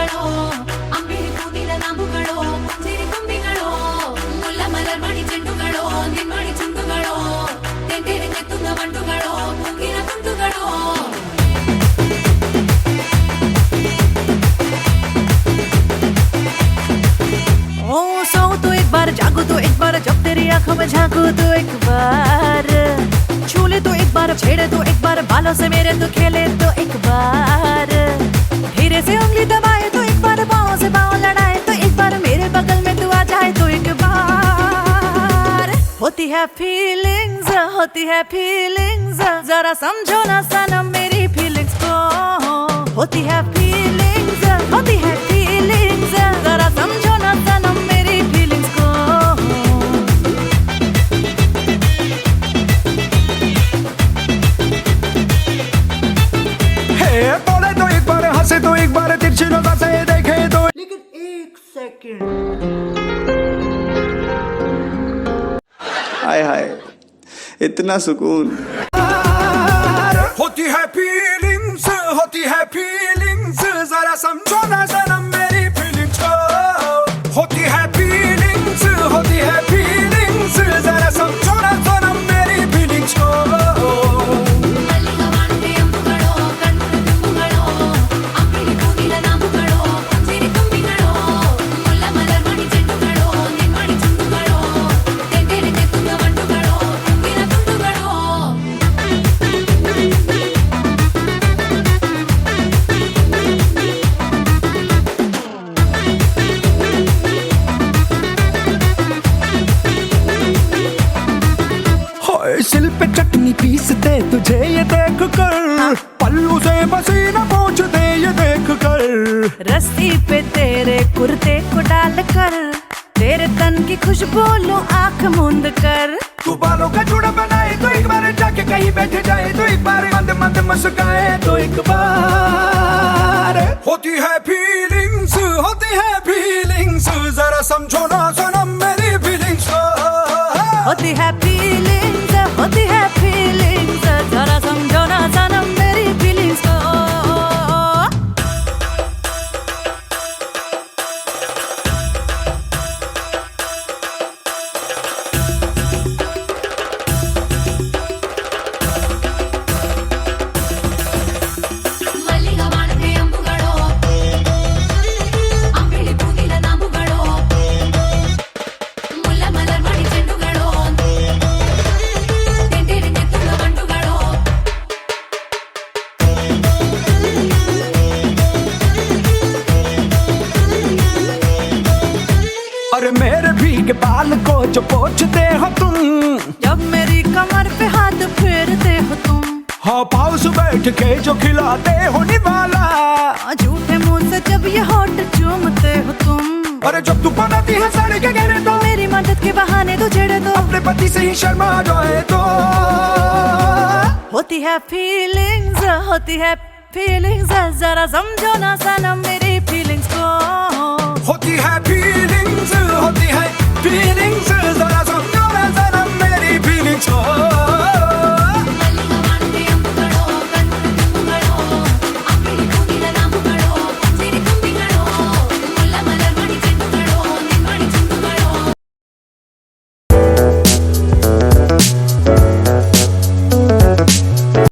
ನಂಬುಗಳೋ ಅಂಬಿಳಿ ಕೂದಿದ ನಂಬುಗಳೋ ಮುಂಜಿರಿ ತುಂಬಿಗಳೋ ಮುಲ್ಲ ಮಲರ್ಮಣಿ ಚೆಂಡುಗಳೋ ನಿಮ್ಮಣಿ ಚುಂಡುಗಳೋ ತೆಂಟೆರೆ ತೆತ್ತುಂಗ ಬಂಡುಗಳೋ ಮುಂಗಿನ ತುಂಡುಗಳೋ ओ सोऊं तो एक बार, जागू तो एक बार, जब तेरी आंखों में झांकू तो एक बार, छू ले तो एक बार, छेड़े तो एक बार, बालों से मेरे तो खेले तो एक बार, धीरे से उंगली दबाए तो एक बार, पाँव से पाँव लड़ाए तो एक बार, मेरे बगल में तू आ जाए तो एक बार। होती है फीलिंग्स, जरा समझो ना सनम मेरी फीलिंग्स को। होती है फीलिंग्स, जरा समझो ना सनम मेरी फीलिंग्स को। हे बोले तो एक बार, हंसे तो एक बार, तिरछी नजर से देखे तो, लेकिन एक सेकंड। हाय हाय इतना सुकून। होती है फीलिंग्स, जरा समझो ना सनम मेरी फीलिंग्स को। होती है फीलिंग्स, जरा समझो ना सनम मेरी फीलिंग्स को। ಮಲ್ಲಿಗವಾಣತೆ ಅಂಬುಗಳೋ ಕಣ್ಣುಡು ತುಂಬುಗಳೋ ಅಂಬಿಳಿ ಕೂದಿದ ನಂಬುಗಳೋ ಮುಂಜಿರಿ ತುಂಬಿಗಳೋ ಮುಲ್ಲ ಮಲರ್ಮಣಿ ಚೆಂಡುಗಳೋ ನಿಮ್ಮಣಿ ಚುಂಡುಗಳೋ ತೆಂಟೆರೆ ತೆತ್ತುಂಗ ಬಂಡುಗಳೋ ಮುಂಗಿನ ತುಂಡುಗಳೋ सिल पे चटनी पीसते तुझे ये देख कर, पल्लू से पसीना पोंछते ये देख कर, रस्सी पे तेरे कुर्ते को डाल कर, तेरे तन की खुशबू लूं आँख मूंद कर। तू बालों का जुड़ा बनाए तो एक बार, जाके कहीं बैठ जाए तो एक बार, मंद मंद मुस्काए तो एक बार। होती है फीलिंग्स, जरा समझो ना सनम मेरी फीलिंग्स को। होती है फीलिंग्स, जरा समझो ना सनम मेरी फीलिंग्स को। ಮಲ್ಲಿಗವಾಣತೆ ಅಂಬುಗಳೋ ಅಂಬಿಳಿ ಕೂದಿದ ನಂಬುಗಳೋ ಮುಲ್ಲ ಮಲರ್ಮಣಿ ಚೆಂಡುಗಳೋ ತೆಂಟೆರೆ ತೆತ್ತುಂಗ ಬಂಡುಗಳೋ अरे मेरे भीगे बाल को जो पोंछते हो तुम, जब मेरी कमर पे हाथ फेरते हो तुम, हाँ पाँव से बैठ के जो खिलाते हो निवाला, झूठे मुंह से जब ये होठ चूमते हो तुम, अरे जब तू बनाती है साड़ी के घेरे तो, मेरी मदद के बहाने तो छेड़े तो, अपने पति से ही शर्मा जाए तो। होती है फीलिंग्स, जरा समझो ना सनम मेरी